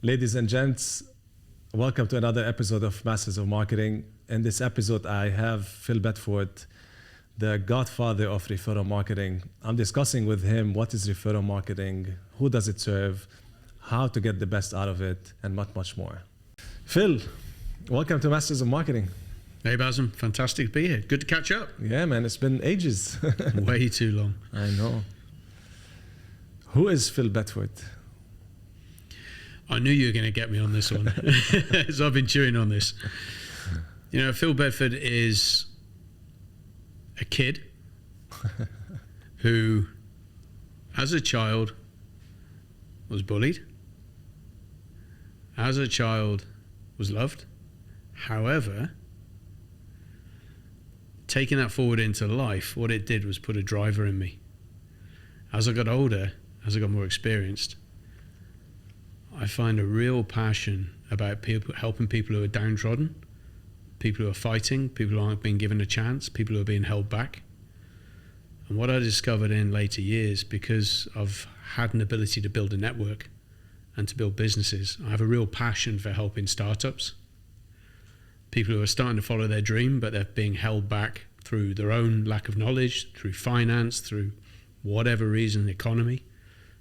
Ladies and gents, welcome to another episode of Masters of Marketing. In this episode, I have Phil Bedford, the Godfather of Referral Marketing. I'm discussing with him what is referral marketing, who does it serve, how to get the best out of it, and much, much more. Phil, welcome to Masters of Marketing. Hey Basim, fantastic to be here. Good to catch up. Yeah, man, it's been ages. Way too long. I know. Who is Phil Bedford? I knew you were going to get me on this one. So I've been chewing on this. You know, Phil Bedford is a kid who, as a child, was bullied. As a child, was loved. However, taking that forward into life, what it did was put a driver in me. As I got older, as I got more experienced, I find a real passion about people, helping people who are downtrodden, people who are fighting, people who aren't being given a chance, people who are being held back. And what I discovered in later years, because I've had an ability to build a network and to build businesses, I have a real passion for helping startups, people who are starting to follow their dream, but they're being held back through their own lack of knowledge, through finance, through whatever reason, economy,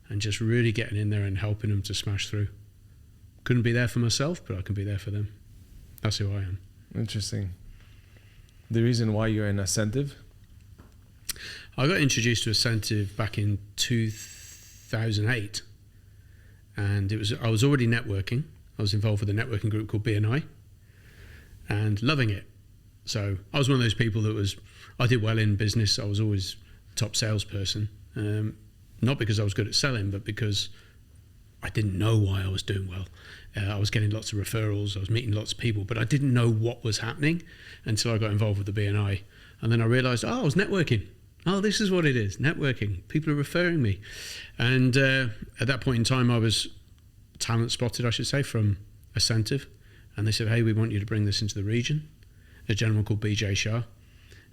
and just really getting in there and helping them to smash through. Couldn't be there for myself, but I can be there for them. That's who I am. Interesting. The reason why you're in Ascentive? I got introduced to Ascentive back in 2008, and I was already networking. I was involved with a networking group called BNI, and loving it. So I was one of those people I did well in business. I was always top salesperson. Not because I was good at selling, but because I didn't know why I was doing well. I was getting lots of referrals, I was meeting lots of people, but I didn't know what was happening until I got involved with the BNI. And then I realized, I was networking. Oh, this is what it is, networking. People are referring me. And at that point in time, I was talent spotted, I should say, from Ascentive. And they said, hey, we want you to bring this into the region. A gentleman called BJ Shah.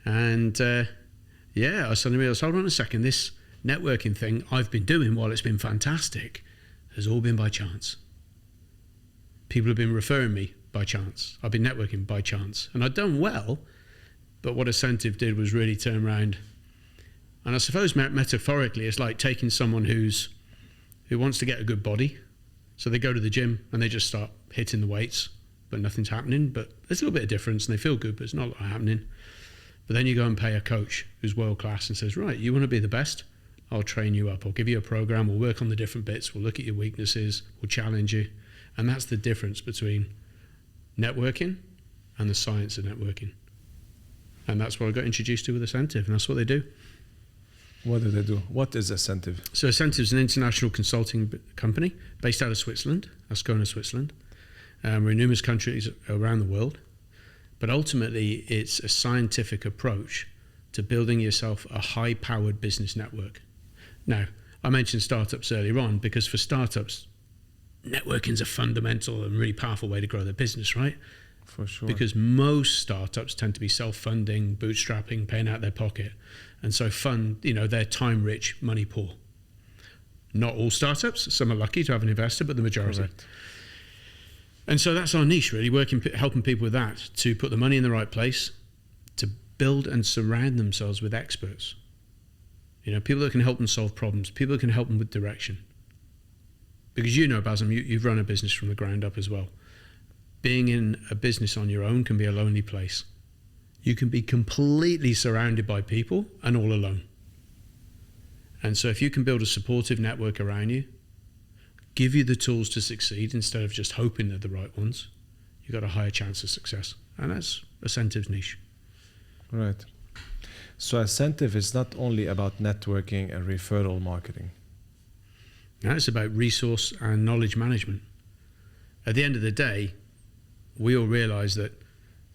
And I suddenly realized, hold on a second, this networking thing I've been doing, while it's been fantastic, has all been by chance. People have been referring me by chance. I've been networking by chance. And I'd done well, but what Ascentive did was really turn around. And I suppose metaphorically, it's like taking someone who wants to get a good body. So they go to the gym and they just start hitting the weights, but nothing's happening. But there's a little bit of difference and they feel good, but it's not a lot happening. But then you go and pay a coach who's world class and says, right, you want to be the best? I'll train you up. I'll give you a program. We'll work on the different bits. We'll look at your weaknesses. We'll challenge you. And that's the difference between networking and the science of networking. And that's what I got introduced to with Ascentive, and that's what they do. What do they do? What is Ascentive? So Ascentive is an international consulting company based out of Switzerland, Ascona, Switzerland. We're in numerous countries around the world. But ultimately, it's a scientific approach to building yourself a high-powered business network. Now, I mentioned startups earlier on because for startups, networking is a fundamental and really powerful way to grow their business, right? For sure. Because most startups tend to be self-funding, bootstrapping, paying out their pocket. And so they're time-rich, money-poor. Not all startups. Some are lucky to have an investor, but the majority. Correct. And so that's our niche, really, helping people with that, to put the money in the right place, to build and surround themselves with experts. People that can help them solve problems, people that can help them with direction. Because Basim, you've run a business from the ground up as well. Being in a business on your own can be a lonely place. You can be completely surrounded by people and all alone. And so if you can build a supportive network around you, give you the tools to succeed instead of just hoping they're the right ones, you've got a higher chance of success. And that's Ascentive's niche. Right. So Ascentive is not only about networking and referral marketing. Now it's about resource and knowledge management. At the end of the day, we all realize that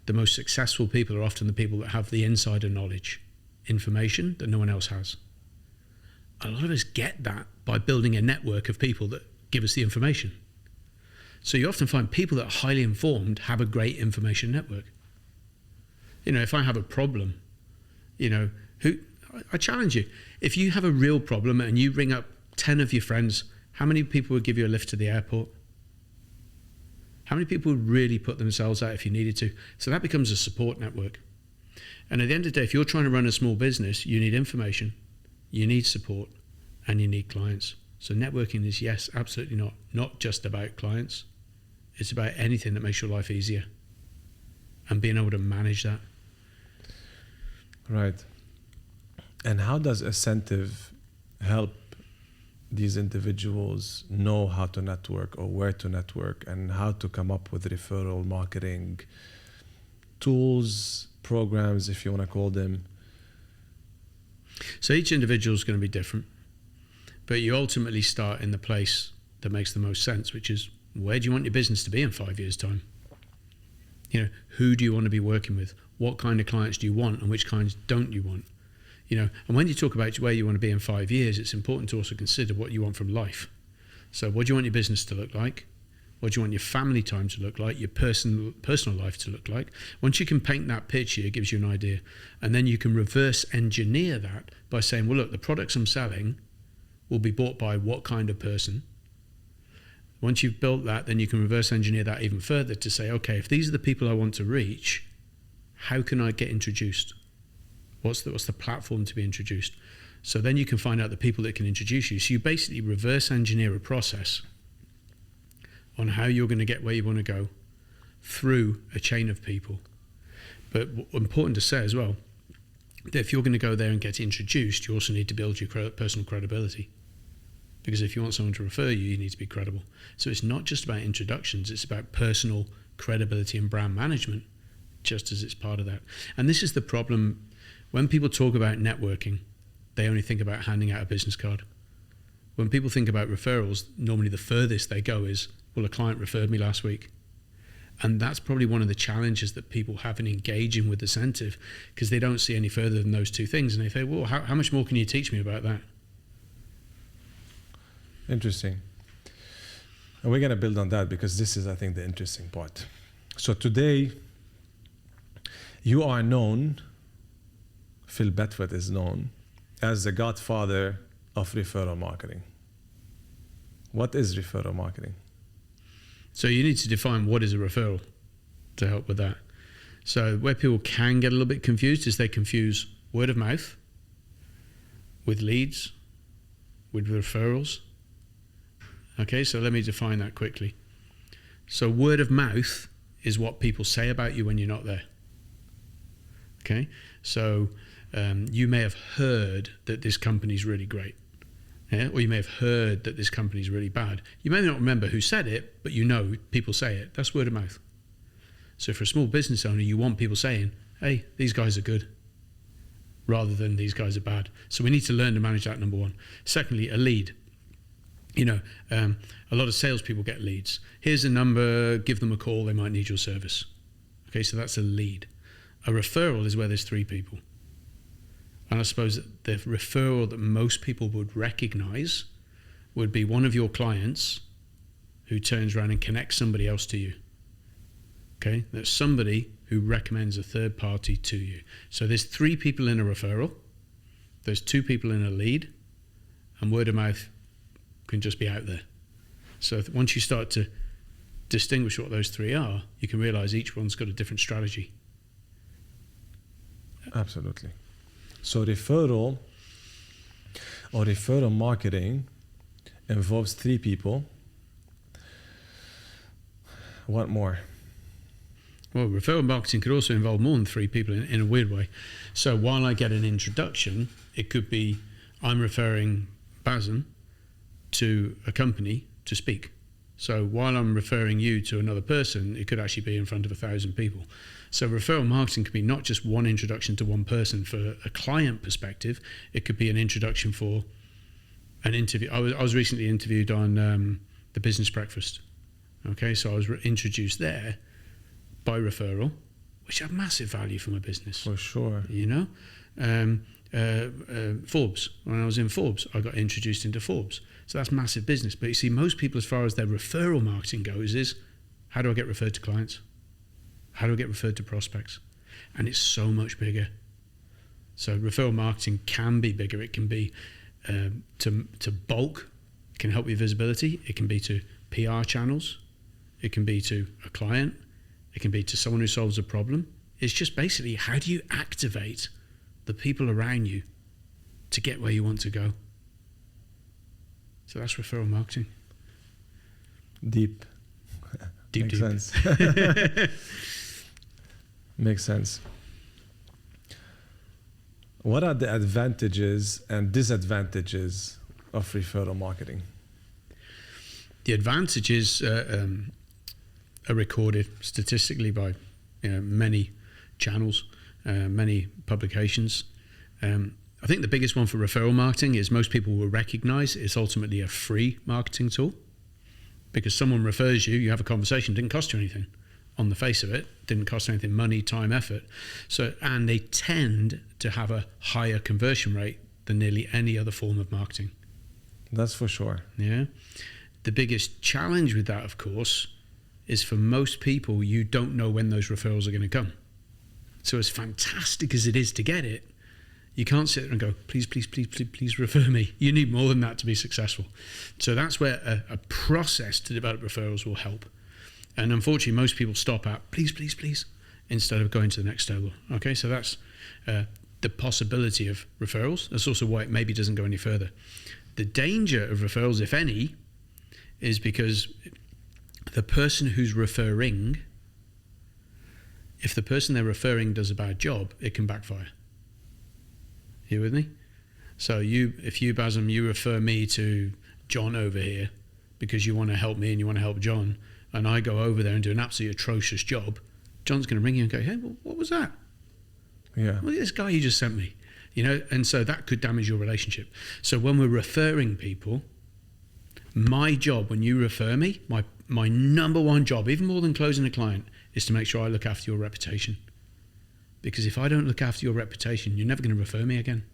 the most successful people are often the people that have the insider knowledge, information that no one else has. A lot of us get that by building a network of people that give us the information. So you often find people that are highly informed have a great information network. If I have a problem, I challenge you. If you have a real problem and you ring up 10 of your friends, how many people would give you a lift to the airport? How many people would really put themselves out if you needed to? So that becomes a support network. And at the end of the day, if you're trying to run a small business, you need information, you need support, and you need clients. So networking is, yes, absolutely not just about clients. It's about anything that makes your life easier and being able to manage that. Right. And how does incentive help these individuals know how to network or where to network and how to come up with referral marketing tools, programs, if you want to call them? So each individual is going to be different, but you ultimately start in the place that makes the most sense, which is, where do you want your business to be in 5 years' time? You know, who do you want to be working with? What kind of clients do you want and which kinds don't you want? You know, and when you talk about where you want to be in 5 years, it's important to also consider what you want from life. So what do you want your business to look like? What do you want your family time to look like? Your personal life to look like? Once you can paint that picture, it gives you an idea. And then you can reverse engineer that by saying, well, look, the products I'm selling will be bought by what kind of person? Once you've built that, then you can reverse engineer that even further to say, okay, if these are the people I want to reach, how can I get introduced? What's the platform to be introduced? So then you can find out the people that can introduce you. So you basically reverse engineer a process on how you're going to get where you want to go through a chain of people. But important to say as well, that if you're going to go there and get introduced, you also need to build your personal credibility. Because if you want someone to refer you, you need to be credible. So it's not just about introductions, it's about personal credibility and brand management, just as it's part of that. And this is the problem. When people talk about networking, they only think about handing out a business card. When people think about referrals, normally the furthest they go is, well, a client referred me last week. And that's probably one of the challenges that people have in engaging with incentive, because they don't see any further than those two things. And they say, well, how much more can you teach me about that? Interesting. And we're going to build on that, because this is, I think, the interesting part. So today, you are known, Phil Bedford is known, as the Godfather of Referral Marketing. What is referral marketing? So you need to define what is a referral to help with that. So where people can get a little bit confused is they confuse word of mouth with leads, with referrals. Okay, so let me define that quickly. So word of mouth is what people say about you when you're not there. Okay, so you may have heard that this company's really great. Yeah? Or you may have heard that this company's really bad. You may not remember who said it, but you know people say it. That's word of mouth. So for a small business owner, you want people saying, hey, these guys are good, rather than these guys are bad. So we need to learn to manage that, number one. Secondly, a lead. You know, a lot of salespeople get leads. Here's a number, give them a call, they might need your service. Okay, so that's a lead. A referral is where there's three people. And I suppose that the referral that most people would recognize would be one of your clients who turns around and connects somebody else to you. Okay, that's somebody who recommends a third party to you. So there's three people in a referral, there's two people in a lead, and word of mouth can just be out there. So once you start to distinguish what those three are, you can realize each one's got a different strategy. Absolutely. So referral or referral marketing involves three people. What more? Well, referral marketing could also involve more than three people in a weird way. So while I get an introduction, it could be I'm referring Basim to a company to speak. So while I'm referring you to another person, it could actually be in front of 1,000 people. So referral marketing could be not just one introduction to one person for a client perspective. It could be an introduction for an interview. I was recently interviewed on the Business Breakfast. Okay, so I was introduced there by referral, which had massive value for my business. For sure. You know? Forbes. When I was in Forbes, I got introduced into Forbes. So that's massive business. But you see, most people, as far as their referral marketing goes, is how do I get referred to clients? How do I get referred to prospects? And it's so much bigger. So referral marketing can be bigger. It can be to bulk. It can help with visibility. It can be to PR channels. It can be to a client. It can be to someone who solves a problem. It's just basically, how do you activate the people around you to get where you want to go? So that's referral marketing. Deep. Deep. Makes sense. Makes sense. What are the advantages and disadvantages of referral marketing? The advantages are recorded statistically by many channels, many publications. I think the biggest one for referral marketing is most people will recognize it's ultimately a free marketing tool, because someone refers you, you have a conversation, didn't cost you anything. On the face of it, didn't cost anything, money, time, effort. And they tend to have a higher conversion rate than nearly any other form of marketing. That's for sure. Yeah. The biggest challenge with that, of course, is for most people, you don't know when those referrals are going to come. So as fantastic as it is to get it, you can't sit there and go, please, please, please, please, please refer me. You need more than that to be successful. So that's where a process to develop referrals will help. And unfortunately, most people stop at please, please, please, instead of going to the next level. Okay, so that's the possibility of referrals. That's also why it maybe doesn't go any further. The danger of referrals, if any, is because the person who's referring, if the person they're referring does a bad job, it can backfire. You with me? So if you, Basem, you refer me to John over here because you want to help me and you want to help John, and I go over there and do an absolutely atrocious job, John's going to ring you and go, hey, well, what was that? Yeah. Look at this guy you just sent me. And so that could damage your relationship. So when we're referring people, my job when you refer me, my number one job, even more than closing a client, is to make sure I look after your reputation. Because if I don't look after your reputation, you're never going to refer me again.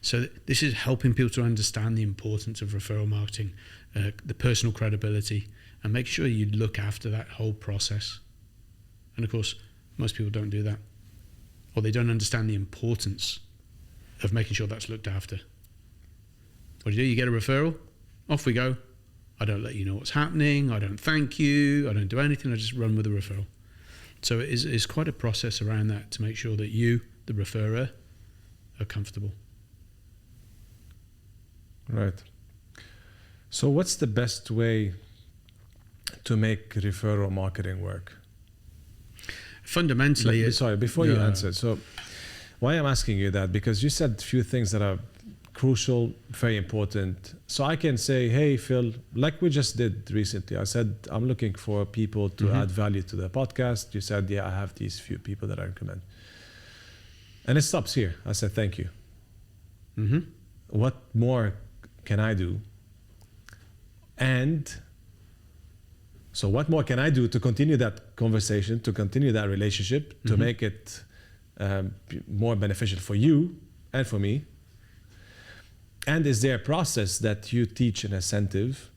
So this is helping people to understand the importance of referral marketing, the personal credibility, and make sure you look after that whole process. And of course, most people don't do that. Or they don't understand the importance of making sure that's looked after. What do? You get a referral, off we go. I don't let you know what's happening, I don't thank you, I don't do anything, I just run with the referral. So it's quite a process around that to make sure that you, the referrer, are comfortable. Right. So what's the best way to make referral marketing work? Fundamentally, sorry, before you answer. So why I'm asking you that, because you said a few things that are crucial, very important. So I can say, hey, Phil, like we just did recently, I said, I'm looking for people to add value to the podcast. You said, yeah, I have these few people that I recommend. And it stops here. I said, thank you. What more can I do? And so what more can I do to continue that conversation, to continue that relationship, to make it more beneficial for you and for me? And is there a process that you teach in Incentive?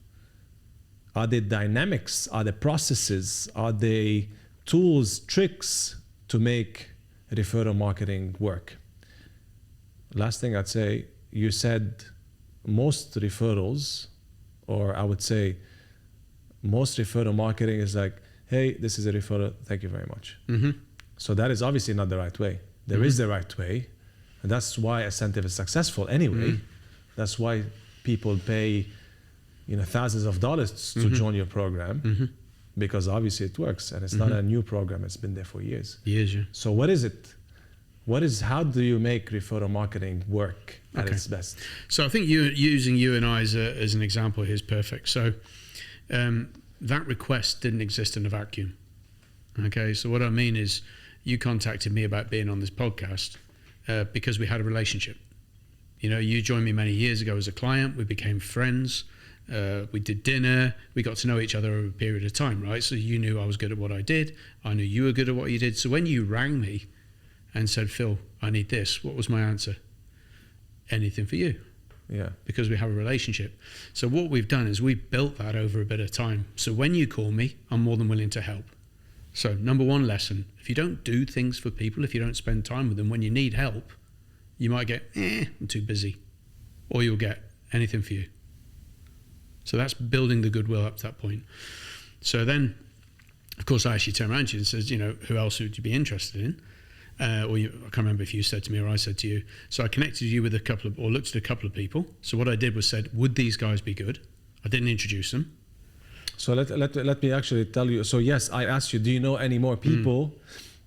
Are there dynamics? Are there processes? Are there tools, tricks to make referral marketing work? Last thing I'd say, you said most referrals, or I would say most referral marketing is like, hey, this is a referral, thank you very much. So that is obviously not the right way. There is the right way, and that's why Incentive is successful anyway. That's why people pay, thousands of dollars to join your program, because obviously it works, and it's not a new program. It's been there for years. Years, yeah. So what is it? How do you make referral marketing work at its best? So I think using you and I as an example here is perfect. So that request didn't exist in a vacuum. Okay, so what I mean is you contacted me about being on this podcast because we had a relationship. You joined me many years ago as a client. We became friends. We did dinner. We got to know each other over a period of time, right? So you knew I was good at what I did. I knew you were good at what you did. So when you rang me and said, Phil, I need this, what was my answer? Anything for you. Yeah. Because we have a relationship. So what we've done is we built that over a bit of time. So when you call me, I'm more than willing to help. So number one lesson, if you don't do things for people, if you don't spend time with them when you need help, you might get, I'm too busy. Or you'll get anything for you. So that's building the goodwill up to that point. So then, of course, I actually turned around to you and says, who else would you be interested in? I can't remember if you said to me or I said to you. So I connected you with looked at a couple of people. So what I did was said, would these guys be good? I didn't introduce them. So let me actually tell you. So yes, I asked you, do you know any more people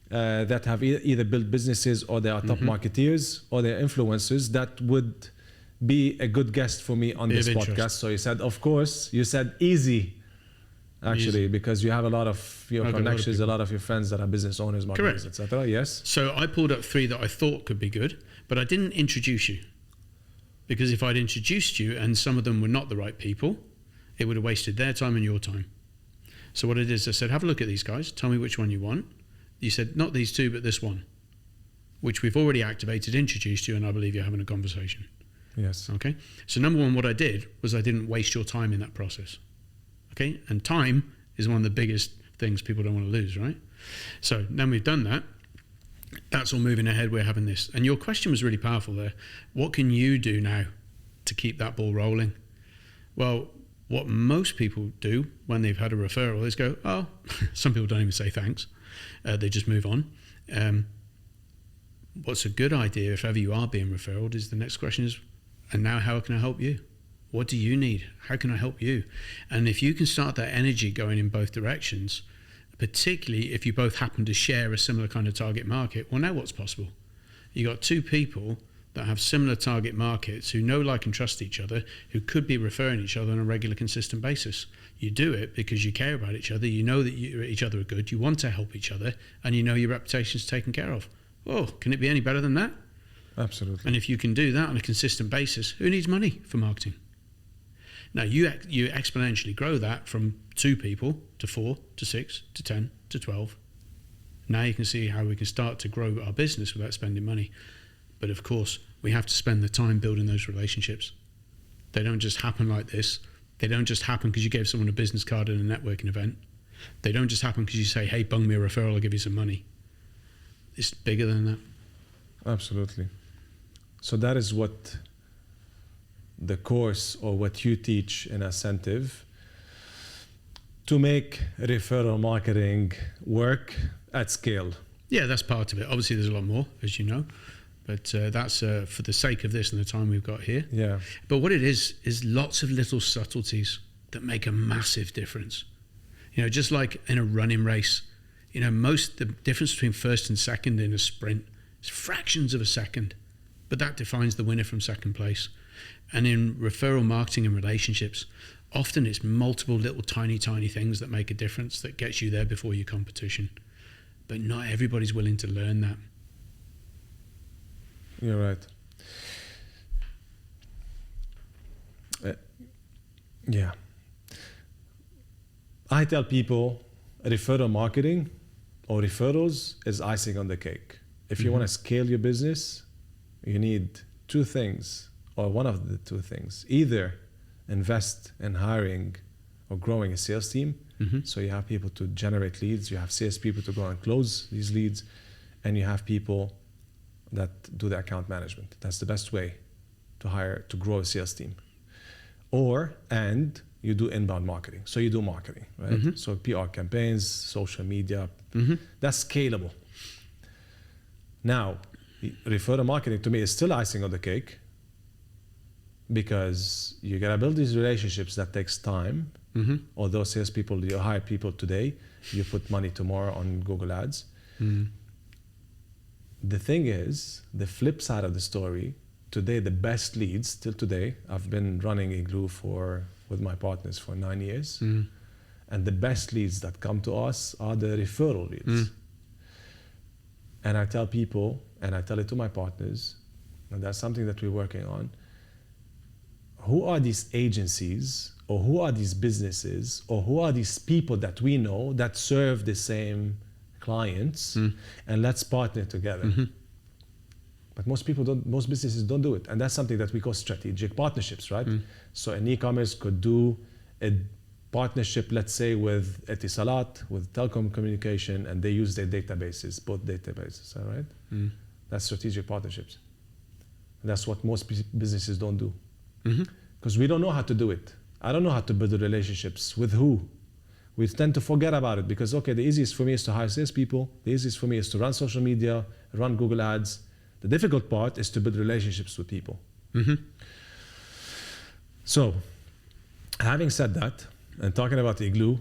that have either built businesses or they are top marketeers or they're influencers that would be a good guest for me on this podcast? So you said, of course. You said easy. Actually, because you have a lot of your connections, a lot of your friends that are business owners, marketers, etc. Yes. So I pulled up 3 that I thought could be good, but I didn't introduce you. Because if I'd introduced you and some of them were not the right people, it would have wasted their time and your time. So what I did is I said, have a look at these guys, tell me which one you want. You said, not these 2, but this one, which we've already activated, introduced you, and I believe you're having a conversation. Yes. Okay. So number 1, what I did was I didn't waste your time in that process. Okay, and time is one of the biggest things people don't want to lose, right? So then we've done that. That's all moving ahead. We're having this. And your question was really powerful there. What can you do now to keep that ball rolling? Well, what most people do when they've had a referral is go, oh, some people don't even say thanks. They just move on. What's a good idea if ever you are being referred is the next question is, and now how can I help you? What do you need? How can I help you? And if you can start that energy going in both directions, particularly if you both happen to share a similar kind of target market, well, now what's possible? You got 2 people that have similar target markets who know, like, and trust each other, who could be referring each other on a regular, consistent basis. You do it because you care about each other. You know that each other are good. You want to help each other, and you know your reputation's taken care of. Oh, can it be any better than that? Absolutely. And if you can do that on a consistent basis, who needs money for marketing? Now, you exponentially grow that from 2 people to 4 to 6 to 10 to 12. Now you can see how we can start to grow our business without spending money. But of course, we have to spend the time building those relationships. They don't just happen like this. They don't just happen because you gave someone a business card at a networking event. They don't just happen because you say, hey, bung me a referral, I'll give you some money. It's bigger than that. Absolutely. So that is what the course or what you teach in Ascentive to make referral marketing work at scale. Yeah, that's part of it. Obviously, there's a lot more, as you know, but that's for the sake of this and the time we've got here. Yeah. But what it is lots of little subtleties that make a massive difference. Just like in a running race, the difference between first and second in a sprint is fractions of a second, but that defines the winner from second place. And in referral marketing and relationships, often it's multiple little tiny things that make a difference that gets you there before your competition. But not everybody's willing to learn that. You're right. Yeah. I tell people referral marketing or referrals is icing on the cake. If you want to scale your business, you need 2 things. Or one of the 2 things, either invest in hiring or growing a sales team. So you have people to generate leads, you have sales people to go and close these leads, and you have people that do the account management. That's the best way to grow a sales team. And you do inbound marketing. So you do marketing, right? So PR campaigns, social media, that's scalable. Now, referral marketing to me is still icing on the cake, because you gotta build these relationships that takes time. Although salespeople, you hire people today, you put money tomorrow on Google Ads. The thing is, the flip side of the story, today the best leads, till today, I've been running Igloo with my partners for 9 years, and the best leads that come to us are the referral leads. And I tell people, and I tell it to my partners, and that's something that we're working on, who are these agencies, or who are these businesses, or who are these people that we know that serve the same clients, and let's partner together. But most businesses don't do it. And that's something that we call strategic partnerships, right? So an e-commerce could do a partnership, let's say, with Etisalat, with telecom communication, and they use their databases, both databases, all right? That's strategic partnerships. And that's what most businesses don't do. Because we don't know how to do it. I don't know how to build relationships with who. we tend to forget about it because, okay, the easiest for me is to hire salespeople. The easiest for me is to run social media, run Google Ads. The difficult part is to build relationships with people. Mm-hmm. So, having said that, and talking about Igloo,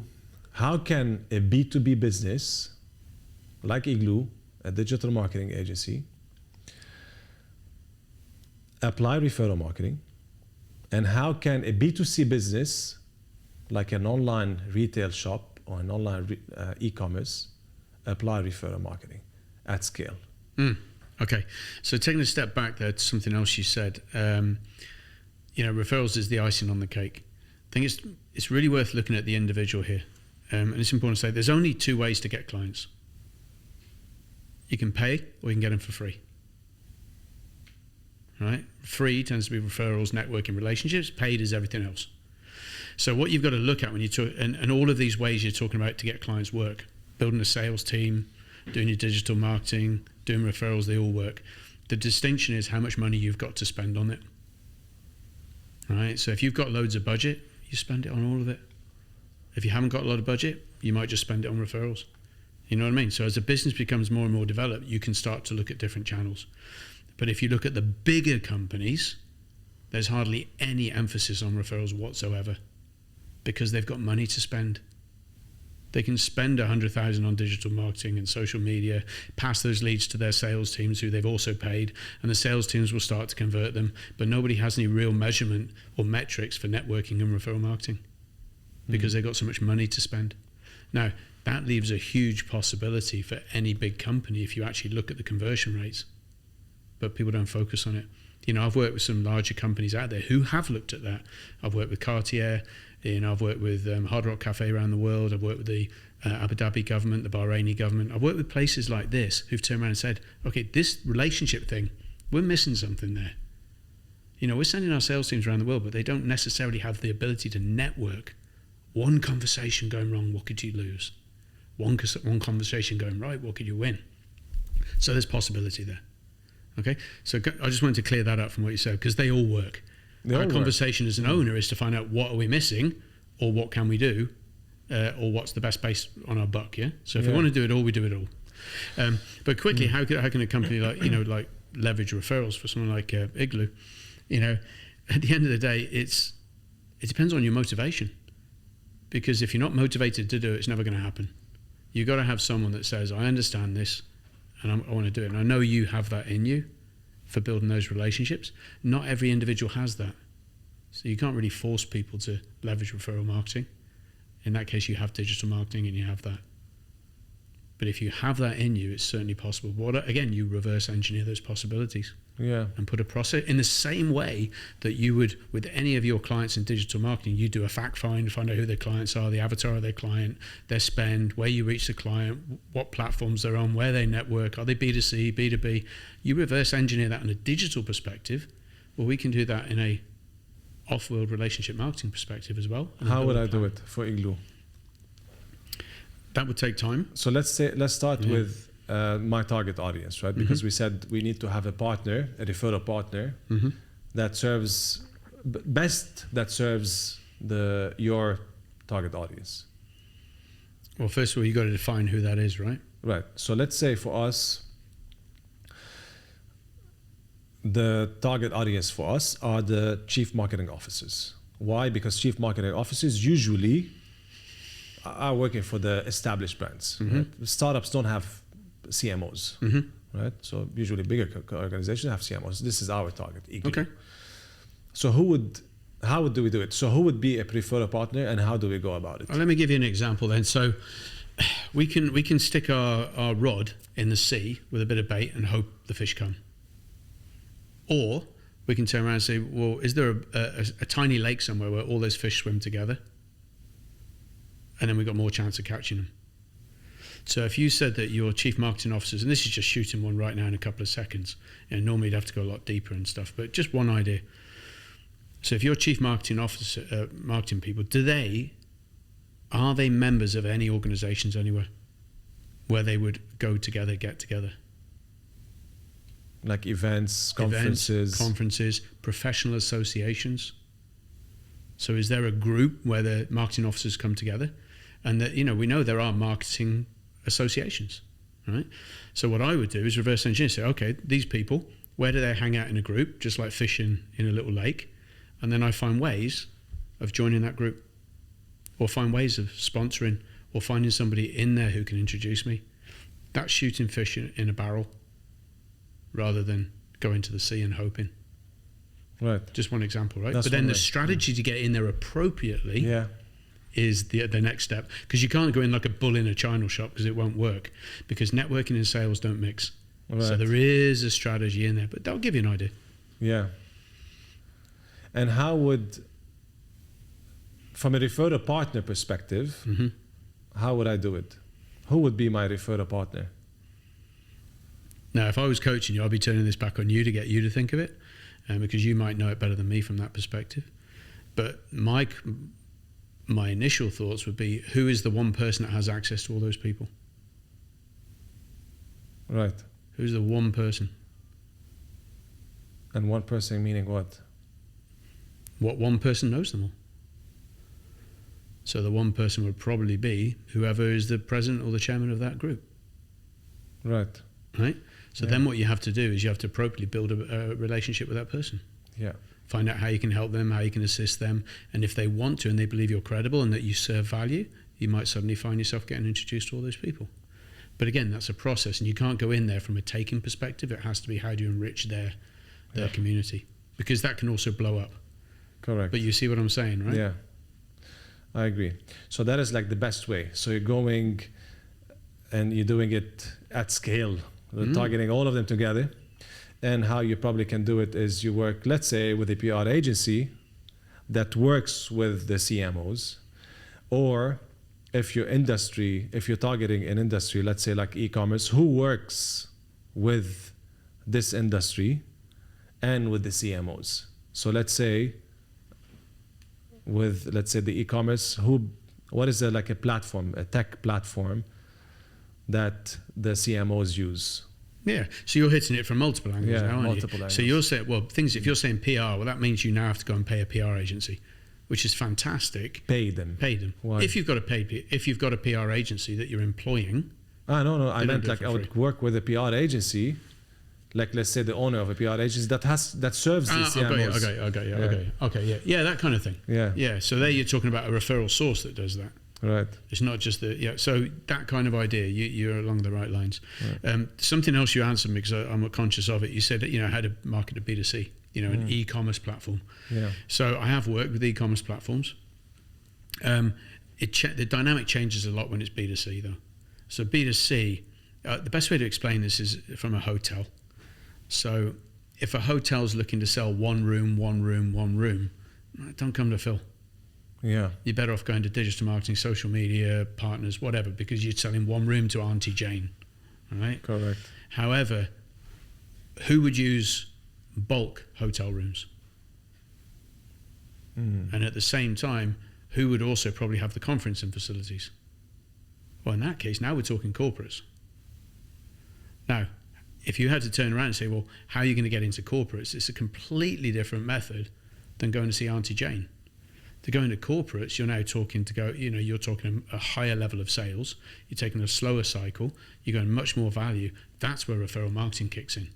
how can a B2B business like Igloo, a digital marketing agency, apply referral marketing? And how can a B2C business like an online retail shop or an online e-commerce apply referral marketing at scale? Okay, so taking a step back there to something else you said, referrals is the icing on the cake. I think it's really worth looking at the individual here, and it's important to say there's only two ways to get clients. You can pay or you can get them for free. Right? Free tends to be referrals, networking, relationships. Paid is everything else. So what you've got to look at when you talk, and all of these ways you're talking about to get clients work, building a sales team, doing your digital marketing, doing referrals, they all work. The distinction is how much money you've got to spend on it. Right? So if you've got loads of budget, you spend it on all of it. If you haven't got a lot of budget, you might just spend it on referrals. You know what I mean? So as the business becomes more and more developed, you can start to look at different channels. But if you look at the bigger companies, there's hardly any emphasis on referrals whatsoever because they've got money to spend. They can spend $100,000 on digital marketing and social media, pass those leads to their sales teams who they've also paid, and the sales teams will start to convert them. But nobody has any real measurement or metrics for networking and referral marketing because they've got so much money to spend. Now, that leaves a huge possibility for any big company if you actually look at the conversion rates. But people don't focus on it. I've worked with some larger companies out there who have looked at that. I've worked with Cartier, I've worked with Hard Rock Cafe around the world. I've worked with the Abu Dhabi government, the Bahraini government. I've worked with places like this who've turned around and said, okay, this relationship thing, we're missing something there. We're sending our sales teams around the world, but they don't necessarily have the ability to network. One conversation going wrong, what could you lose? One conversation going right, what could you win? So there's possibility there. Okay, so I just wanted to clear that up from what you said because they all work. Our conversation as an owner is to find out what are we missing, or what can we do, or what's the best base on our buck. Yeah. So if we want to do it all, we do it all. But quickly, how can a company like leverage referrals for someone like Igloo? At the end of the day, it depends on your motivation. Because if you're not motivated to do it, it's never going to happen. You've got to have someone that says, I understand this and I want to do it. And I know you have that in you for building those relationships. Not every individual has that. So you can't really force people to leverage referral marketing. In that case, you have digital marketing and you have that. But if you have that in you, it's certainly possible. Again, you reverse engineer those possibilities. Yeah. And put a process in the same way that you would with any of your clients in digital marketing. You do a fact find out who their clients are, the avatar of their client, their spend, where you reach the client, what platforms they're on, where they network, are they B2C, B2B. You reverse engineer that in a digital perspective. Well, we can do that in a off-world relationship marketing perspective as well. How would I do it for Igloo? That would take time. So let's start with my target audience, right? Because we said we need to have a partner, a referral partner that serves your target audience. Well, first of all, you got to define who that is, right? Right. So let's say for us, the target audience for us are the chief marketing officers. Why? Because chief marketing officers usually are working for the established brands. Right? Startups don't have CMOs, right? So usually bigger organizations have CMOs. This is our target. Igloo. Okay. So how do we do it? So who would be a preferred partner, and how do we go about it? Well, let me give you an example then. So we can stick our rod in the sea with a bit of bait and hope the fish come. Or we can turn around and say, well, is there a tiny lake somewhere where all those fish swim together? And then we've got more chance of catching them. So if you said that your chief marketing officers, and this is just shooting one right now in a couple of seconds, and normally you'd have to go a lot deeper and stuff, but just one idea. So if your chief marketing officer, marketing people, are they members of any organizations anywhere where they would go together, get together? Like events, conferences, professional associations. So is there a group where the marketing officers come together? And that, we know there are marketing associations, right? So what I would do is reverse engineer, say, okay, these people, where do they hang out in a group, just like fish in a little lake? And then I find ways of joining that group, or find ways of sponsoring, or finding somebody in there who can introduce me. That's shooting fish in a barrel rather than going to the sea and hoping. Right. Just one example, right? That's but then one the way. strategy to get in there appropriately Yeah. is the next step. Because you can't go in like a bull in a china shop, because it won't work. Because networking and sales don't mix. Right. So there is a strategy in there, but that'll give you an idea. Yeah. And how would, from a referral partner perspective, Mm-hmm. how would I do it? Who would be my referral partner? Now, if I was coaching you, I'd be turning this back on you to get you to think of it, because you might know it better than me from that perspective. But my initial thoughts would be, who is the one person that has access to all those people? Right. Who's the one person? And one person meaning what? What one person knows them all? So the one person would probably be whoever is the president or the chairman of that group. Right. Right? So Yeah. then what you have to do is you have to appropriately build a relationship with that person. Yeah. Find out how you can help them, how you can assist them. And if they want to and they believe you're credible and that you serve value, you might suddenly find yourself getting introduced to all those people. But again, that's a process, and you can't go in there from a taking perspective. It has to be, how do you enrich their Yeah. community? Because that can also blow up. Correct. But you see what I'm saying, right? Yeah. I agree. So that is like the best way. So you're going and you're doing it at scale, targeting all of them together. And how you probably can do it is you work, let's say, with a PR agency that works with the CMOs, or if you're targeting an industry, let's say like e-commerce, who works with this industry and with the CMOs. So let's say the e-commerce, what is like a platform, a tech platform that the CMOs use? Yeah, so you're hitting it from multiple angles Yeah, now, aren't multiple you? angles. So you're saying, if you're saying PR, well, that means you now have to go and pay a PR agency, which is fantastic. Pay them. Pay them. Why? If you've got a PR agency that you're employing. No, I They don't meant do it like for I would free. work with a PR agency, like let's say the owner of a PR agency that serves the CMOs. Okay, yeah, that kind of thing. Yeah. So there you're talking about a referral source that does that. Right. It's not just so that kind of idea, you're along the right lines. Something else you answered me, because I'm conscious of it. You said, how to market a B2C, an e-commerce platform. Yeah. So I have worked with e-commerce platforms. The dynamic changes a lot when it's B2C though. So B2C, the best way to explain this is from a hotel. So if a hotel's looking to sell one room, don't come to Phil. Yeah. You're better off going to digital marketing, social media, partners, whatever, because you're selling one room to Auntie Jane, all right? Correct. However, who would use bulk hotel rooms? And at the same time, who would also probably have the conferencing facilities? Well, in that case, now we're talking corporates. Now, if you had to turn around and say, well, how are you going to get into corporates? It's a completely different method than going to see Auntie Jane. To go into corporates, you're now talking you're talking a higher level of sales. You're taking a slower cycle. You're going much more value. That's where referral marketing kicks in.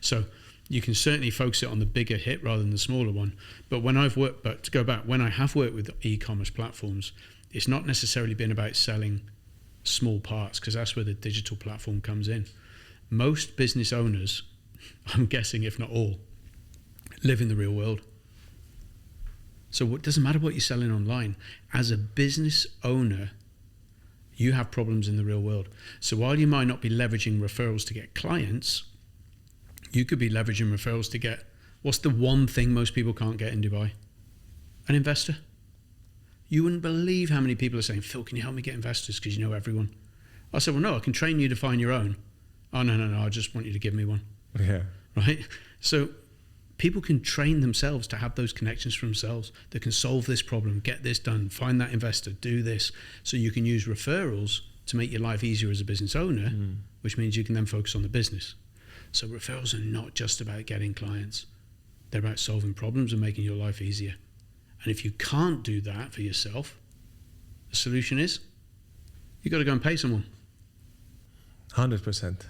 So you can certainly focus it on the bigger hit rather than the smaller one. But when I have worked with e-commerce platforms, it's not necessarily been about selling small parts, because that's where the digital platform comes in. Most business owners, I'm guessing if not all, live in the real world. So it doesn't matter what you're selling online. As a business owner, you have problems in the real world. So while you might not be leveraging referrals to get clients, you could be leveraging referrals to get, what's the one thing most people can't get in Dubai? An investor. You wouldn't believe how many people are saying, Phil, can you help me get investors because you know everyone? I said, well, no, I can train you to find your own. Oh, no, I just want you to give me one. Yeah. Right? So people can train themselves to have those connections for themselves. They can solve this problem, get this done, find that investor, do this. So you can use referrals to make your life easier as a business owner, which means you can then focus on the business. So referrals are not just about getting clients. They're about solving problems and making your life easier. And if you can't do that for yourself, the solution is You got to go and pay someone. 100%.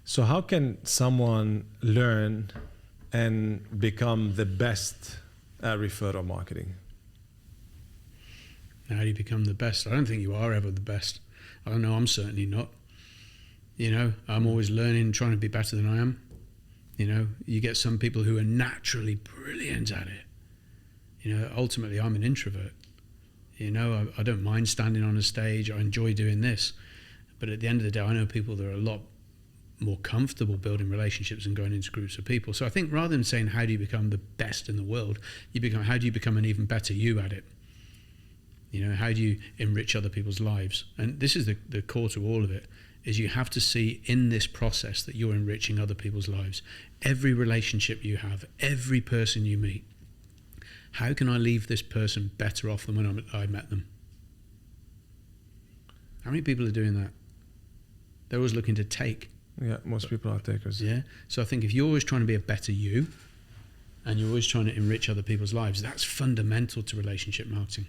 So how can someone learn and become the best at referral marketing? How do you become the best? I don't think you are ever the best. I don't know, I'm certainly not. You know, I'm always learning, trying to be better than I am. You know, you get some people who are naturally brilliant at it. You know, ultimately I'm an introvert. You know, I don't mind standing on a stage. I enjoy doing this. But at the end of the day, I know people that are a lot more comfortable building relationships and going into groups of people. So I think rather than saying, how do you become the best in the world, how do you become an even better you at it? You know, how do you enrich other people's lives? And this is the core to all of it, is you have to see in this process that you're enriching other people's lives. Every relationship you have, every person you meet, how can I leave this person better off than when I met them? How many people are doing that? They're always looking to take. Yeah, most people are takers. Yeah. So I think if you're always trying to be a better you and you're always trying to enrich other people's lives, that's fundamental to relationship marketing.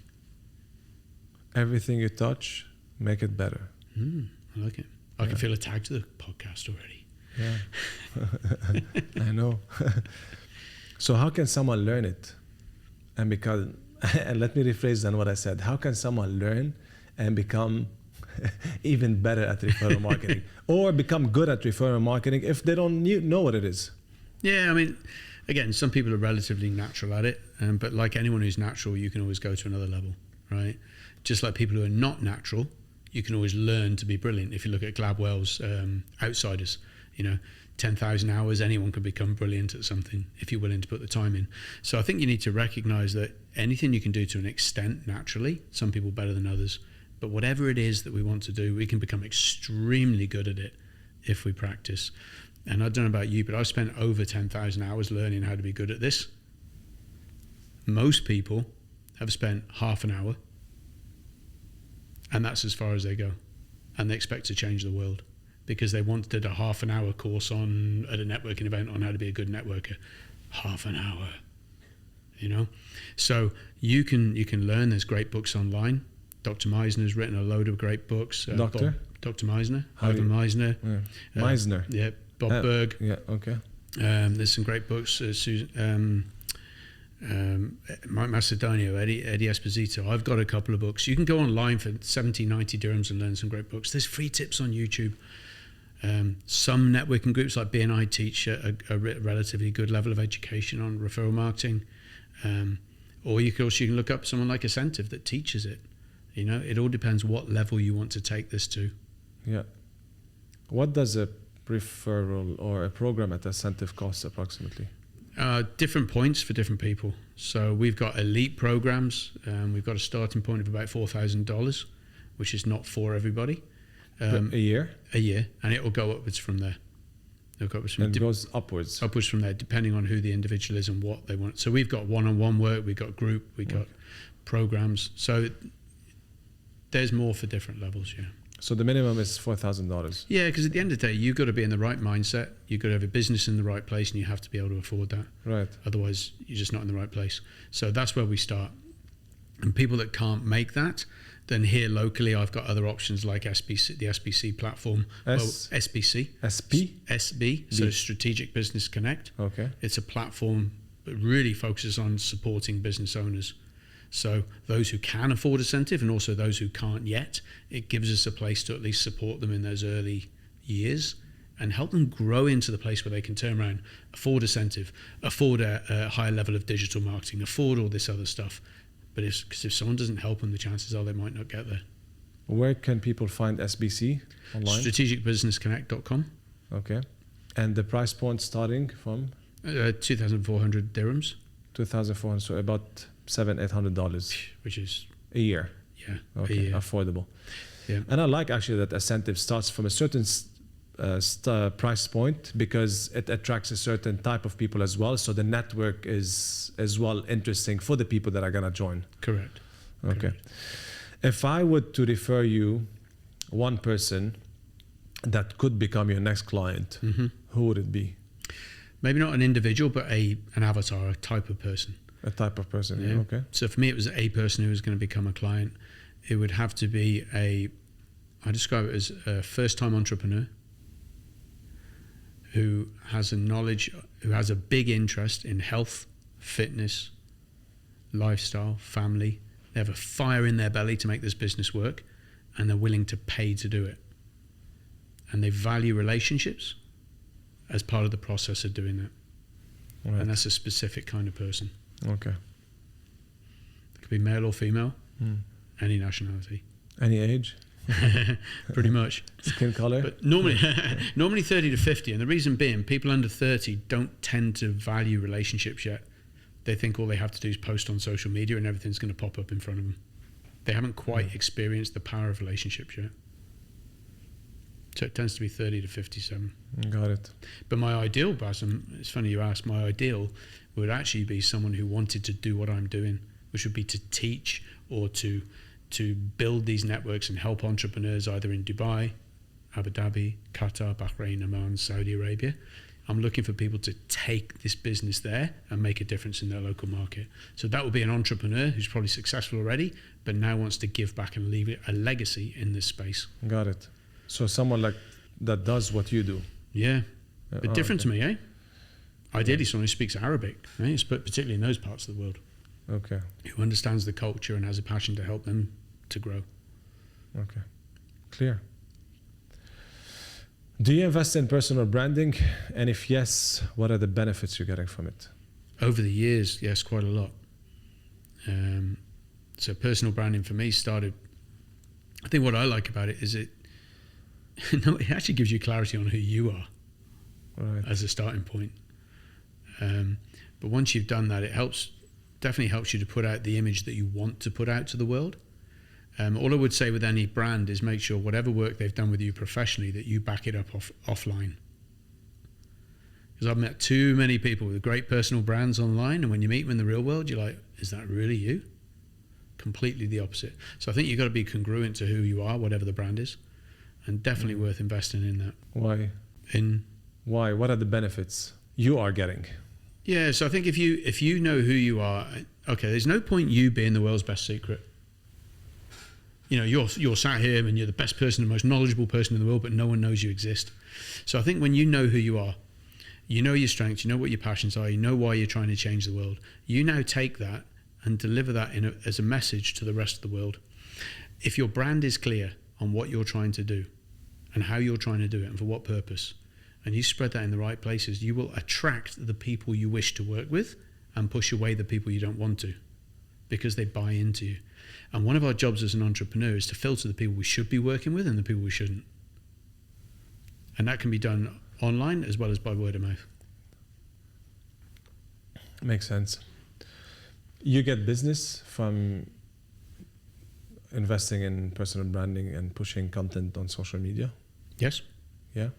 Everything you touch, make it better. I like it. I can feel a tag to the podcast already. Yeah, I know. So how can someone learn it? And become, and let me rephrase then what I said. How can someone learn and become even better at referral marketing, or become good at referral marketing if they don't know what it is? Yeah, I mean, again, some people are relatively natural at it, but like anyone who's natural, you can always go to another level, right? Just like people who are not natural, you can always learn to be brilliant. If you look at Gladwell's Outsiders, you know, 10,000 hours, anyone can become brilliant at something if you're willing to put the time in. So I think you need to recognize that anything you can do to an extent naturally, some people better than others, but whatever it is that we want to do, we can become extremely good at it if we practice. And I don't know about you, but I've spent over 10,000 hours learning how to be good at this. Most people have spent half an hour, and that's as far as they go. And they expect to change the world because they wanted a half an hour course at a networking event on how to be a good networker. Half an hour, you know? So you can learn. There's great books online. Dr. Meisner's written a load of great books. Dr. Meisner, Ivan Meisner. Yeah. Meisner. Yeah, Bob Berg. Yeah, okay. There's some great books. Mike Macedonio, Eddie Esposito. I've got a couple of books. You can go online for 70, 90 dirhams and learn some great books. There's free tips on YouTube. Some networking groups like BNI teach a relatively good level of education on referral marketing. Or you can look up someone like Ascentive that teaches it. You know, it all depends what level you want to take this to. Yeah. What does a referral or a program at Ascentive cost approximately? Different points for different people. So we've got elite programs. We've got a starting point of about $4,000, which is not for everybody. A year? A year, and it will go upwards from there. It'll go upwards from and it goes upwards? Upwards from there, depending on who the individual is and what they want. So we've got one-on-one work, we've got group, we've got programs. So there's more for different levels, yeah. So the minimum is $4,000? Yeah, because at the end of the day, you've got to be in the right mindset. You've got to have a business in the right place, and you have to be able to afford that. Right. Otherwise, you're just not in the right place. So that's where we start. And people that can't make that, then here locally, I've got other options like SBC, the SBC platform. SBC. SP? SB, so Strategic Business Connect. Okay. It's a platform that really focuses on supporting business owners. So those who can afford Ascentive and also those who can't yet, it gives us a place to at least support them in those early years and help them grow into the place where they can turn around, afford Ascentive, afford a higher level of digital marketing, afford all this other stuff. But if someone doesn't help them, the chances are they might not get there. Where can people find SBC online? Strategicbusinessconnect.com. Okay. And the price point starting from? 2,400 dirhams. 2,400, so about $700-800, which is a year. Yeah. Okay, a year. affordable. Yeah. And I like actually that Ascentive starts from a certain price point because it attracts a certain type of people as well. So the network is as well interesting for the people that are gonna join. Correct. Okay. Correct. If I would to refer you one person that could become your next client, who would it be? Maybe not an individual, but an avatar, a type of person. A type of person. Yeah. Okay. So for me, it was a person who was going to become a client. It would have to be I describe it as a first-time entrepreneur who has a big interest in health, fitness, lifestyle, family. They have a fire in their belly to make this business work, and they're willing to pay to do it. And they value relationships as part of the process of doing that. Right. And that's a specific kind of person. Okay. It could be male or female, any nationality. Any age? Pretty much. Skin color? But normally 30 to 50. And the reason being, people under 30 don't tend to value relationships yet. They think all they have to do is post on social media and everything's going to pop up in front of them. They haven't quite experienced the power of relationships yet. So it tends to be 30 to 57. Got it. But my ideal, Basim, it's funny you asked, my ideal would actually be someone who wanted to do what I'm doing, which would be to teach or to build these networks and help entrepreneurs either in Dubai, Abu Dhabi, Qatar, Bahrain, Oman, Saudi Arabia. I'm looking for people to take this business there and make a difference in their local market. So that would be an entrepreneur who's probably successful already, but now wants to give back and leave a legacy in this space. Got it. So someone like that does what you do. Yeah. But different okay. to me, eh? Ideally, someone who speaks Arabic, eh? Particularly in those parts of the world. Okay. Who understands the culture and has a passion to help them to grow. Okay. Clear. Do you invest in personal branding? And if yes, what are the benefits you're getting from it? Over the years, yes, quite a lot. So personal branding for me started, I think what I like about it is it actually gives you clarity on who you are as a starting point. But once you've done that, it definitely helps you to put out the image that you want to put out to the world. All I would say with any brand is make sure whatever work they've done with you professionally, that you back it up offline. Because I've met too many people with great personal brands online, and when you meet them in the real world, you're like, is that really you? Completely the opposite. So I think you've got to be congruent to who you are, whatever the brand is, and definitely worth investing in that. Why? Why? What are the benefits you are getting? Yeah, so I think if you know who you are, okay, there's no point you being the world's best secret. You know, you're sat here and you're the best person, the most knowledgeable person in the world, but no one knows you exist. So I think when you know who you are, you know your strengths, you know what your passions are, you know why you're trying to change the world. You now take that and deliver that as a message to the rest of the world. If your brand is clear on what you're trying to do and how you're trying to do it and for what purpose, and you spread that in the right places, you will attract the people you wish to work with and push away the people you don't want to, because they buy into you. And one of our jobs as an entrepreneur is to filter the people we should be working with and the people we shouldn't. And that can be done online as well as by word of mouth. Makes sense. You get business from investing in personal branding and pushing content on social media? Yes. Yeah?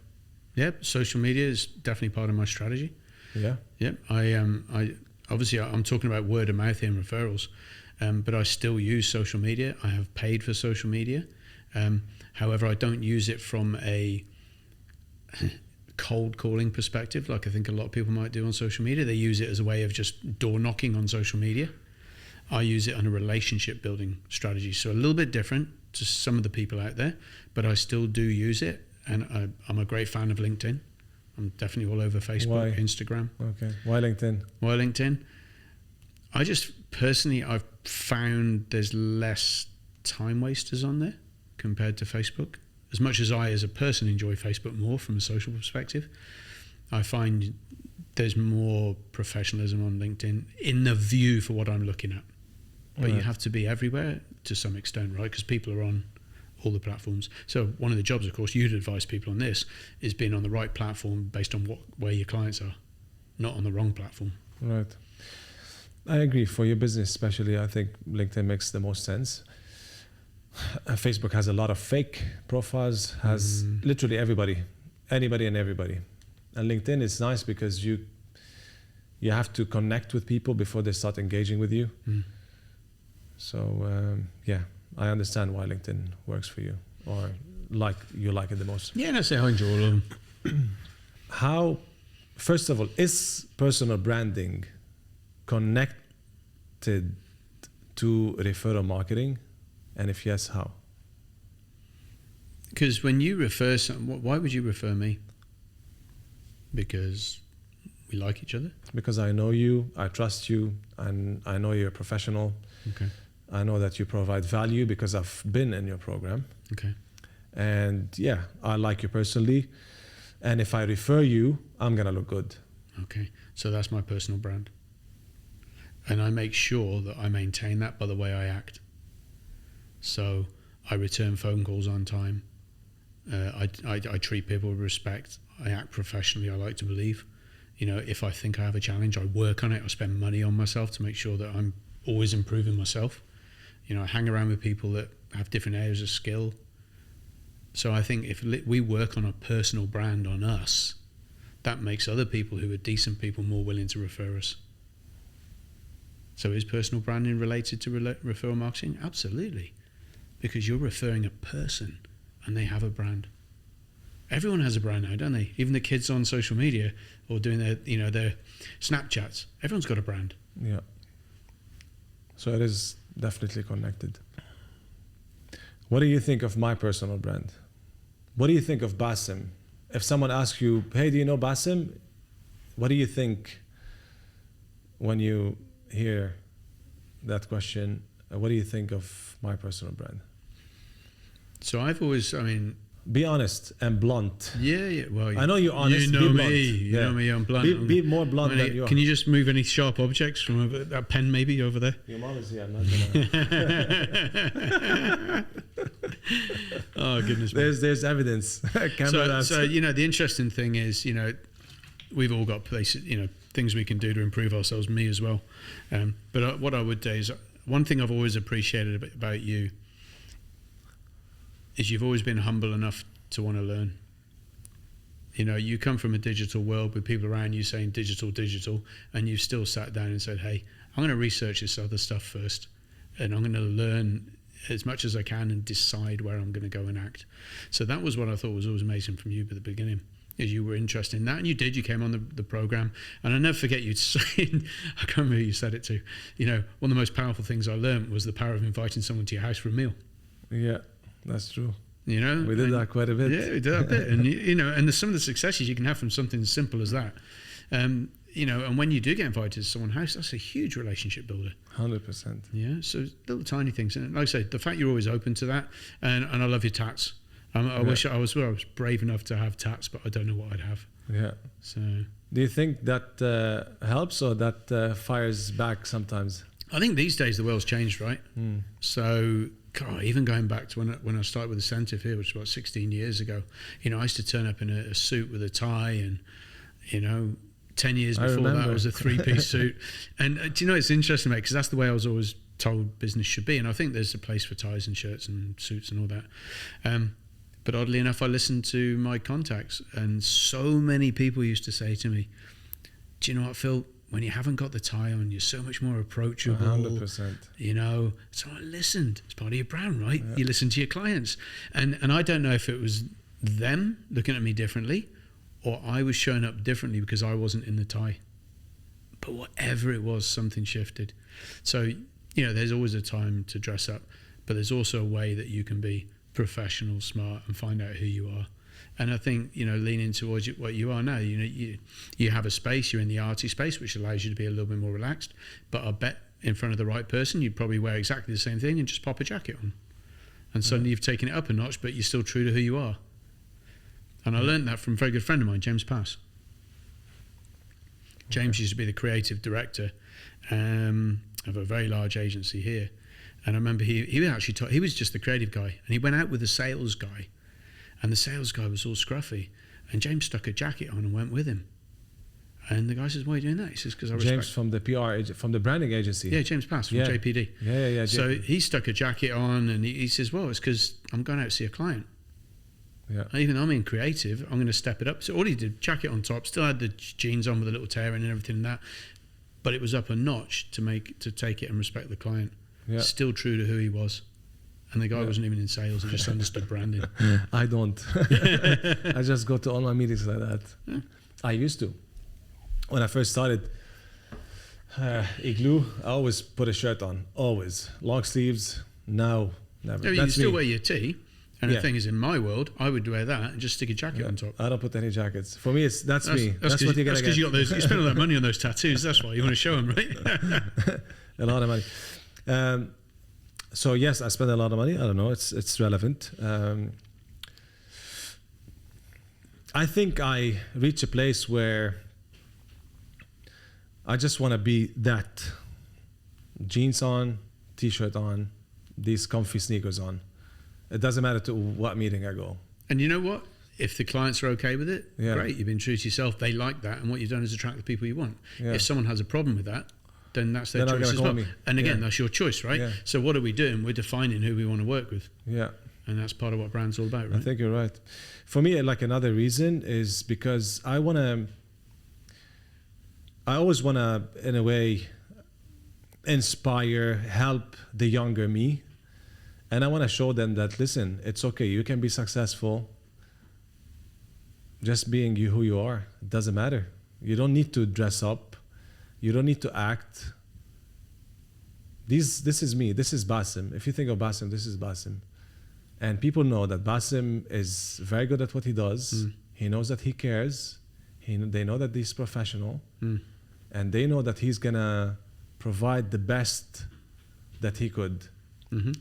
Yeah, social media is definitely part of my strategy. Yeah? Yeah, I'm talking about word of mouth here and referrals. But I still use social media. I have paid for social media. However, I don't use it from a cold calling perspective, like I think a lot of people might do on social media. They use it as a way of just door knocking on social media. I use it on a relationship building strategy. So a little bit different to some of the people out there, but I still do use it. And I'm a great fan of LinkedIn. I'm definitely all over Facebook, Instagram. Okay. Why LinkedIn? Why LinkedIn? I just personally, I've found there's less time wasters on there compared to Facebook. As much as I, as a person, enjoy Facebook more from a social perspective, I find there's more professionalism on LinkedIn in the view for what I'm looking at. But you have to be everywhere to some extent, right? Because people are on all the platforms. So one of the jobs, of course, you'd advise people on this is being on the right platform based on where your clients are, not on the wrong platform. Right. I agree. For your business especially, I think LinkedIn makes the most sense. Facebook has a lot of fake profiles, has literally anybody and everybody. And LinkedIn is nice because you have to connect with people before they start engaging with you. So I understand why LinkedIn works for you, or you like it the most. Yeah, let's say I enjoy all of them. How, first of all, is personal branding connected to referral marketing? And if yes, how? Because when you refer someone, why would you refer me? Because we like each other? Because I know you, I trust you, and I know you're a professional. Okay. I know that you provide value because I've been in your program. Okay. And yeah, I like you personally. And if I refer you, I'm going to look good. Okay. So that's my personal brand. And I make sure that I maintain that by the way I act. So I return phone calls on time. I treat people with respect. I act professionally, I like to believe. You know, if I think I have a challenge, I work on it. I spend money on myself to make sure that I'm always improving myself. You know, I hang around with people that have different areas of skill. So I think if we work on a personal brand on us, that makes other people who are decent people more willing to refer us. So is personal branding related to referral marketing? Absolutely. Because you're referring a person and they have a brand. Everyone has a brand now, don't they? Even the kids on social media or doing their Snapchats. Everyone's got a brand. Yeah. So it is definitely connected. What do you think of my personal brand? What do you think of Basim? If someone asks you, hey, do you know Basim? What do you think when you hear that question? What do you think of my personal brand? So I've always, be honest and blunt. Yeah. Well, I know you're honest. You know me. You know me. I'm blunt. Be more blunt than you are. Can you just move any sharp objects from over that pen, maybe over there? Your mom is here. I'm not gonna. Oh goodness. There's evidence. So the interesting thing is, we've all got places, things we can do to improve ourselves. Me as well. But what I would say is, one thing I've always appreciated about you is you've always been humble enough to want to learn. You come from a digital world with people around you saying digital, and you've still sat down and said, hey, I'm going to research this other stuff first, and I'm going to learn as much as I can and decide where I'm going to go and act. So that was what I thought was always amazing from you at the beginning, is you were interested in that, and you came on the program. And I'll never forget you saying, I can't remember who you said it to, one of the most powerful things I learned was the power of inviting someone to your house for a meal. Yeah. That's true. We did that quite a bit. Yeah, we did that a bit. And and some of the successes you can have from something as simple as that. And when you do get invited to someone's house, that's a huge relationship builder. 100%. Yeah, so little tiny things. And like I say, the fact you're always open to that, and I love your tats. I wish I was brave enough to have tats, but I don't know what I'd have. Yeah. So, do you think that helps or that fires back sometimes? I think these days the world's changed, right? So, God, even going back to when I started with Incentive here, which was about 16 years ago, I used to turn up in a suit with a tie, and 10 years before that was a 3-piece suit. And it's interesting, mate, because that's the way I was always told business should be. And I think there's a place for ties and shirts and suits and all that. But oddly enough, I listened to my contacts, and so many people used to say to me, do you know what, Phil? When you haven't got the tie on, you're so much more approachable. 100%. So I listened. It's part of your brand, right? Yeah. You listen to your clients. And I don't know if it was them looking at me differently or I was showing up differently because I wasn't in the tie. But whatever it was, something shifted. So, there's always a time to dress up, but there's also a way that you can be professional, smart, and find out who you are. And I think, leaning towards what you are now, you have a space, you're in the arty space, which allows you to be a little bit more relaxed. But I bet in front of the right person, you'd probably wear exactly the same thing and just pop a jacket on. And suddenly you've taken it up a notch, but you're still true to who you are. And I learned that from a very good friend of mine, James Pass. James used to be the creative director of a very large agency here. And I remember he actually he was just the creative guy. And he went out with a sales guy. And the sales guy was all scruffy. And James stuck a jacket on and went with him. And the guy says, why are you doing that? He says, because I respect... James from the PR, from the branding agency. Yeah, James Pass from JPD. Yeah. So he stuck a jacket on and he says, well, it's because I'm going out to see a client. Yeah. And even though I'm in creative, I'm going to step it up. So all he did, jacket on top, still had the jeans on with a little tear in and everything and that. But it was up a notch to take it and respect the client. Yeah. Still true to who he was. And the guy wasn't even in sales, he just understood branding. I don't. I just go to all my meetings like that. Yeah. I used to. When I first started, Igloo. I always put a shirt on. Always long sleeves. No, never. No, you That's still me. wear your tee. And Yeah. the thing is, in my world, I would wear that and just stick a jacket on top. I don't put any jackets. For me, that's me. That's what you're gonna That's get. because you got those. You spend all that money on those tattoos. That's why you want to show them, right? A lot of money. So yes, I spend a lot of money. I don't know. It's relevant. I think I reach a place where I just want to be that. Jeans on, t-shirt on, these comfy sneakers on. It doesn't matter to what meeting I go. And you know what? If the clients are okay with it, Yeah. great. You've been true to yourself. They like that, and what you've done is attract the people you want. Yeah. If someone has a problem with that, then that's their They're not choice gonna as well. call me. And again, Yeah. that's your choice, right? Yeah. So what are we doing? We're defining who we want to work with, Yeah. and that's part of what brand's all about, I right? think you're right. For me, like another reason is because I always want to, in a way, inspire, help the younger me. And I want to show them that, listen, it's okay. You can be successful just being you who you are. It doesn't matter. You don't need to dress up. You don't need to act. This is me. This is Bassem. If you think of Bassem, this is Bassem. And people know that Bassem is very good at what he does. He knows that he cares. They know that he's professional. And they know that he's going to provide the best that he could. Mm-hmm.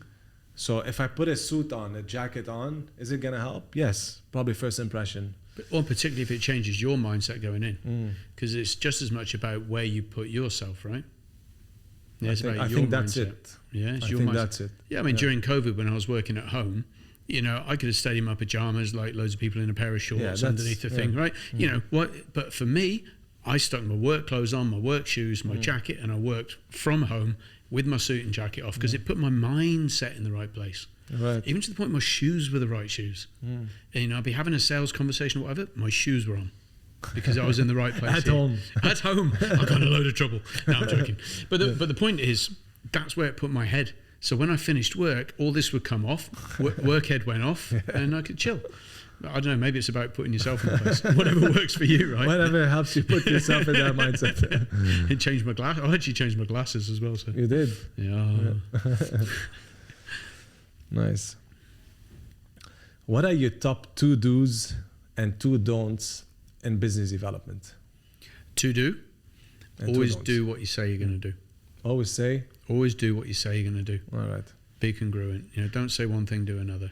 So if I put a suit on, a jacket on, is it going to help? Yes, probably first impression. Or particularly if it changes your mindset going in, because it's just as much about where you put yourself, right? Yeah, it's about I your think that's mindset. it. Yeah, it's I your think mindset. that's it. Yeah, I mean, Yeah. during COVID when I was working at home, you know, I could have stayed in my pajamas like loads of people in a pair of shorts that's- underneath the thing, right? You know what? But for me, I stuck my work clothes on, my work shoes, my jacket, and I worked from home with my suit and jacket off because it put my mindset in the right place. Right. Even to the point my shoes were the right shoes. And, you know, I'd be having a sales conversation or whatever, my shoes were on because I was in the right place. At home. At home. I got in a load of trouble. No, I'm joking. But the point is, that's where it put my head. So when I finished work, all this would come off, work head went off, and I could chill. I don't know, maybe it's about putting yourself in place. Whatever works for you, right? Whatever helps you put yourself in that mindset. And change my glass. I actually changed my glasses as well. So You did. yeah. Nice. What are your top 2 do's and 2 don'ts in business development? To do, And 2 always don'ts. do what you say you're going to do. Always say, Always do what you say you're going to do. all right. Be congruent. You know, don't say one thing, do another.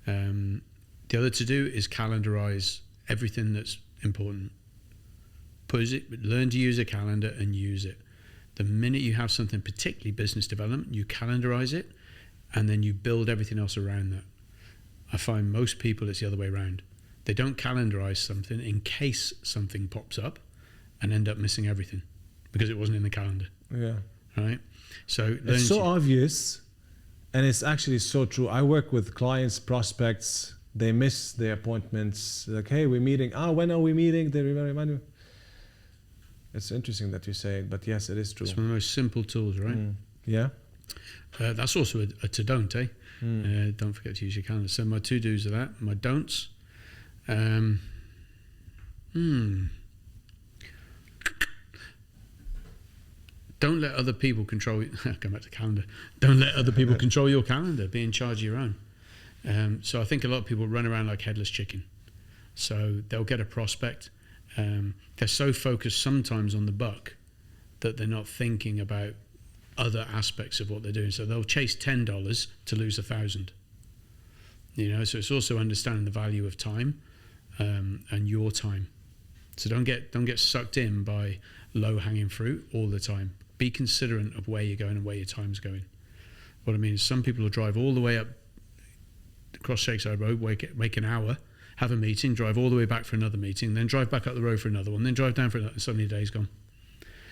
The other to do is calendarize everything that's important. Learn to use a calendar and use it. The minute you have something, particularly business development, you calendarize it, and then you build everything else around that. I find most people it's the other way around. They don't calendarize something in case something pops up, and end up missing everything because it wasn't in the calendar. Yeah. Right? So It's so obvious, and it's actually so true. I work with clients, prospects. They miss their appointments. Like, hey, we're meeting. When are we meeting? They remind me. It's interesting that you say it, but yes, it is true. it's one of the most simple tools, right? Yeah. That's also a to don't, eh? Don't forget to use your calendar. So my to do's are that. My don'ts. Don't let other people control. Come back to calendar. Don't let other people control your calendar. Be in charge of your own. So I think a lot of people run around like headless chicken. So they'll get a prospect. They're so focused sometimes on the buck that they're not thinking about other aspects of what they're doing. So they'll chase $10 to lose 1,000. You know, so it's also understanding the value of time and your time. So don't get sucked in by low-hanging fruit all the time. Be considerate of where you're going and where your time's going. What I mean is some people will drive all the way up across Shakeside Road, wake an hour, have a meeting, drive all the way back for another meeting, then drive back up the road for another one, then drive down for another, and suddenly the day's gone.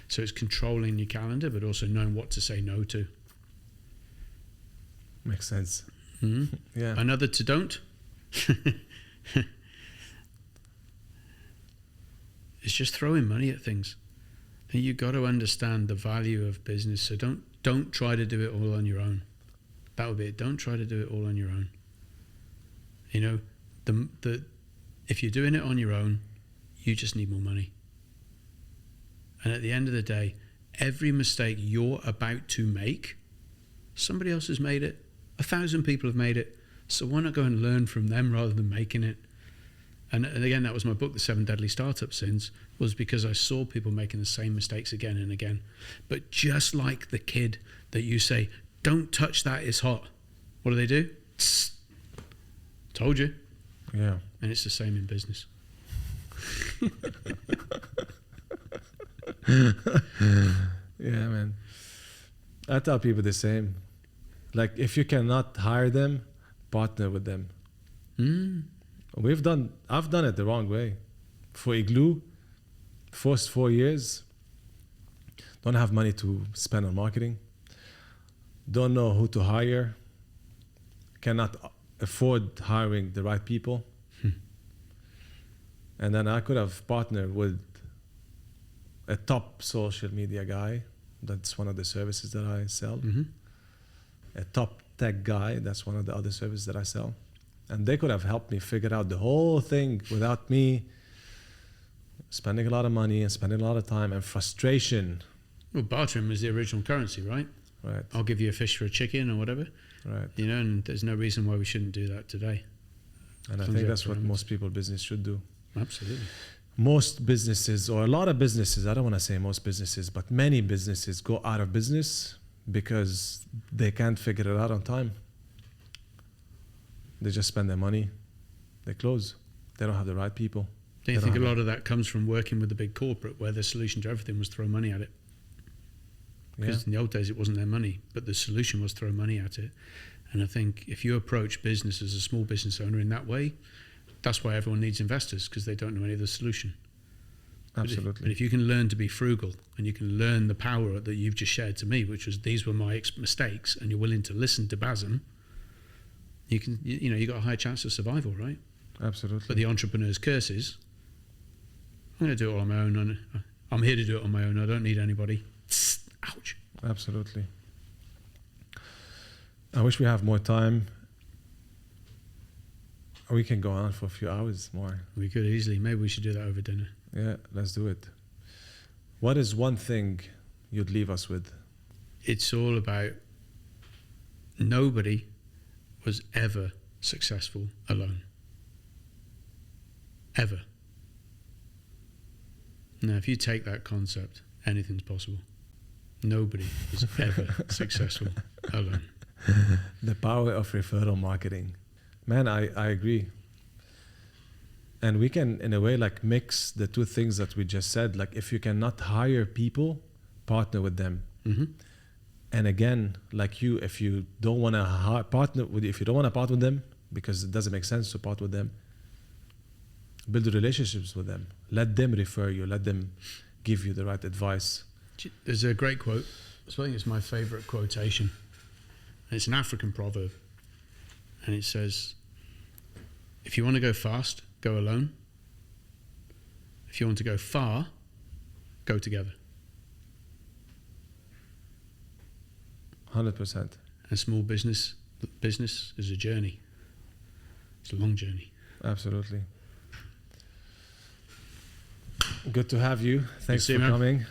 So it's controlling your calendar, but also knowing what to say no to. Makes sense. Mm-hmm. Yeah. Another to don't. It's just throwing money at things. And you got to understand the value of business. So don't try to do it all on your own. That would be it. Don't try to do it all on your own. You know, if you're doing it on your own, you just need more money. And at the end of the day, every mistake you're about to make, somebody else has made it. 1,000 people have made it. So why not go and learn from them rather than making it? And again, that was my book, The 7 Deadly Startup Sins, was because I saw people making the same mistakes again and again. But just like the kid that you say, don't touch that, it's hot. What do? Tss, told you. Yeah. And it's the same in business. Yeah, man. I tell people the same. Like, if you cannot hire them, partner with them. I've done it the wrong way. For Igloo, first 4 years, don't have money to spend on marketing, don't know who to hire, cannot afford hiring the right people. And then I could have partnered with a top social media guy. That's one of the services that I sell. A top tech guy. That's one of the other services that I sell. And they could have helped me figure out the whole thing without me spending a lot of money and spending a lot of time and frustration. Well, bartering was the original currency, right? Right. I'll give you a fish for a chicken or whatever. Right. You know, and there's no reason why we shouldn't do that today. And I think that's what most people business should do. Absolutely. Most businesses, or a lot of businesses, I don't want to say most businesses, but many businesses go out of business because they can't figure it out on time. They just spend their money, they close. They don't have the right people. Do you think a lot of that comes from working with the big corporate where the solution to everything was throw money at it? Because in the old days it wasn't their money, but the solution was throw money at it. And I think if you approach business as a small business owner in that way, that's why everyone needs investors, because they don't know any of the solution. Absolutely. But if you can learn to be frugal and you can learn the power that you've just shared to me, which was these were my mistakes, and you're willing to listen to Basim, you got a higher chance of survival, right? Absolutely. But the entrepreneur's curse is, I'm going to do it all on my own. I'm here to do it on my own. I don't need anybody. Ouch. Absolutely. I wish we have more time. We can go on for a few hours more. We could easily. Maybe we should do that over dinner. Yeah, let's do it. What is one thing you'd leave us with? It's all about nobody was ever successful alone. Ever. Now, if you take that concept, anything's possible. Nobody was ever successful alone. The power of referral marketing. Man, I agree. And we can, in a way, like mix the two things that we just said. Like, if you cannot hire people, partner with them. And again, like if you don't want to partner with them because it doesn't make sense to part with them, build relationships with them. Let them refer you. Let them give you the right advice. There's a great quote. I think it's my favorite quotation. And it's an African proverb. And it says, if you want to go fast, go alone. If you want to go far, go together. 100%. And small business is a journey. It's a long journey. Absolutely. Good to have you. Thanks for man. coming.